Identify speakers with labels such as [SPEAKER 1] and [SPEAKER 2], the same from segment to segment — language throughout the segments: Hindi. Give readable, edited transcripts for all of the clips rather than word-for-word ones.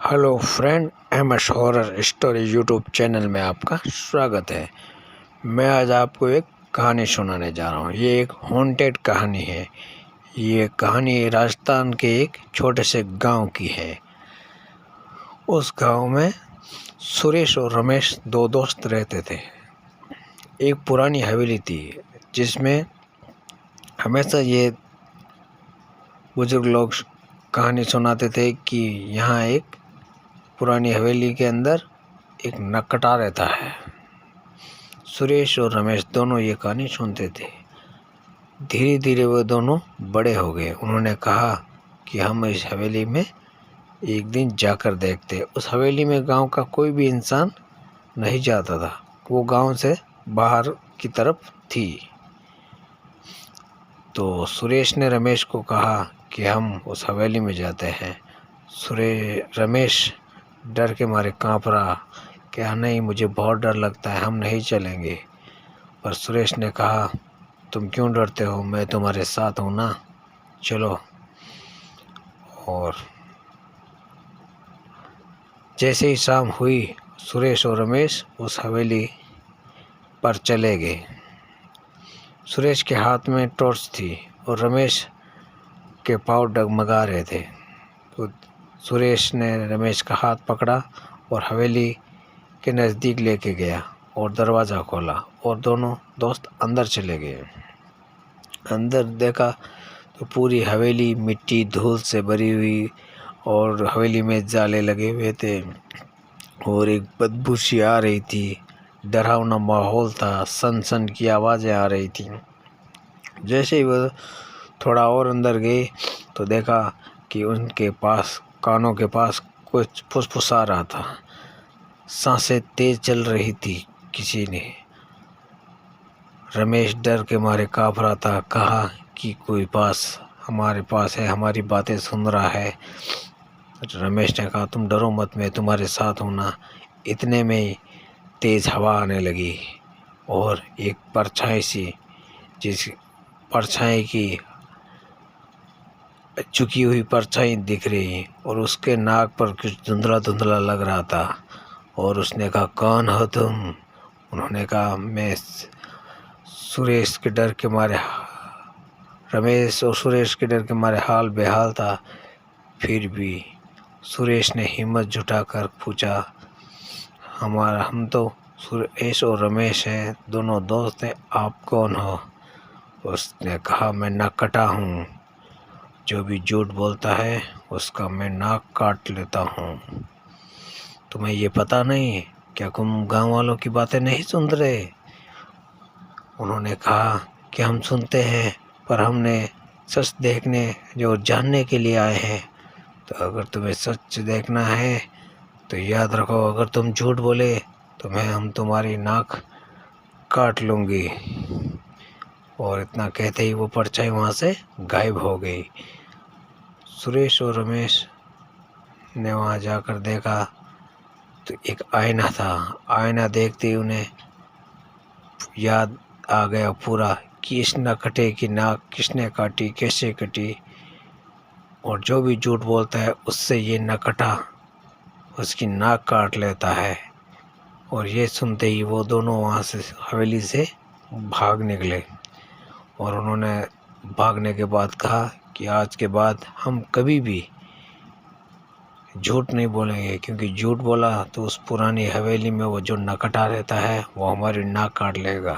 [SPEAKER 1] Hello friend, MS horror story YouTube channel में आपका स्वागत है। मैं आज आपको एक कहानी सुनाने जा रहा हूँ। ये एक हॉन्टेड कहानी है। ये कहानी राजस्थान के एक छोटे से गांव की है। उस गांव में सुरेश और रमेश दो दोस्त रहते थे। एक पुरानी हवेली थी जिसमें हमेशा ये बुजुर्ग लोग कहानी सुनाते थे कि यहाँ एक पुरानी हवेली के अंदर एक नक्काटा रहता है। सुरेश और रमेश दोनों ये कहानी सुनते थे। धीरे धीरे वो दोनों बड़े हो गए। उन्होंने कहा कि हम इस हवेली में एक दिन जाकर देखते। उस हवेली में गांव का कोई भी इंसान नहीं जाता था। वो गांव से बाहर की तरफ थी। तो सुरेश ने रमेश को कहा कि हम उस हवेली में जाते हैं। रमेश डर के मारे काँप रहा, क्या नहीं, मुझे बहुत डर लगता है, हम नहीं चलेंगे। पर सुरेश ने कहा, तुम क्यों डरते हो, मैं तुम्हारे साथ हूँ ना, चलो। और जैसे ही शाम हुई, सुरेश और रमेश उस हवेली पर चले गए। सुरेश के हाथ में टॉर्च थी और रमेश के पाँव डगमगा रहे थे। तो सुरेश ने रमेश का हाथ पकड़ा और हवेली के नज़दीक लेके गया और दरवाज़ा खोला और दोनों दोस्त अंदर चले गए। अंदर देखा तो पूरी हवेली मिट्टी धूल से भरी हुई और हवेली में जाले लगे हुए थे और एक बदबू सी आ रही थी। डरावना माहौल था, सन सन की आवाज़ें आ रही थी। जैसे ही वो थोड़ा और अंदर गए तो देखा कि उनके पास कानों के पास कुछ फुसफुसा रहा था। सांसें तेज चल रही थी किसी ने। रमेश डर के मारे काँप रहा था। कहा कि कोई हमारे पास है, हमारी बातें सुन रहा है। रमेश ने कहा, तुम डरो मत, मैं तुम्हारे साथ हूँ ना। इतने में तेज़ हवा आने लगी और एक परछाई सी, जिस परछाई की झुकी हुई परछाई दिख रही और उसके नाक पर कुछ धुंधला धुंधला लग रहा था। और उसने कहा, कौन हो तुम? उन्होंने कहा, मैं सुरेश के डर के मारे रमेश और सुरेश के डर के मारे हाल बेहाल था। फिर भी सुरेश ने हिम्मत जुटाकर पूछा, हम तो सुरेश और रमेश हैं, दोनों दोस्त हैं, आप कौन हो? उसने कहा, मैं नक्काटा हूँ, जो भी झूठ बोलता है उसका मैं नाक काट लेता हूँ। तुम्हें ये पता नहीं? क्या तुम गांव वालों की बातें नहीं सुन रहे? उन्होंने कहा कि हम सुनते हैं, पर हमने सच देखने जो जानने के लिए आए हैं। तो अगर तुम्हें सच देखना है तो याद रखो, अगर तुम झूठ बोले तो हम तुम्हारी नाक काट लूँगी। और इतना कहते ही वो परछाई वहाँ से गायब हो गई। सुरेश और रमेश ने वहाँ जाकर देखा तो एक आईना था। आईना देखते ही उन्हें याद आ गया पूरा कि इस नक्काटे की नाक किसने काटी, कैसे कटी। और जो भी झूठ बोलता है उससे ये नक्काटा उसकी नाक काट लेता है। और ये सुनते ही वो दोनों वहाँ से हवेली से भाग निकले। और उन्होंने भागने के बाद कहा कि आज के बाद हम कभी भी झूठ नहीं बोलेंगे, क्योंकि झूठ बोला तो उस पुरानी हवेली में वो जो नक्काटा रहता है वो हमारी नाक काट लेगा।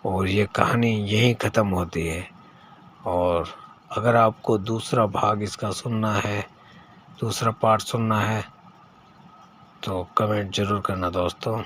[SPEAKER 1] और ये कहानी यहीं ख़त्म होती है। और अगर आपको दूसरा भाग इसका सुनना है, दूसरा पार्ट सुनना है, तो कमेंट ज़रूर करना दोस्तों।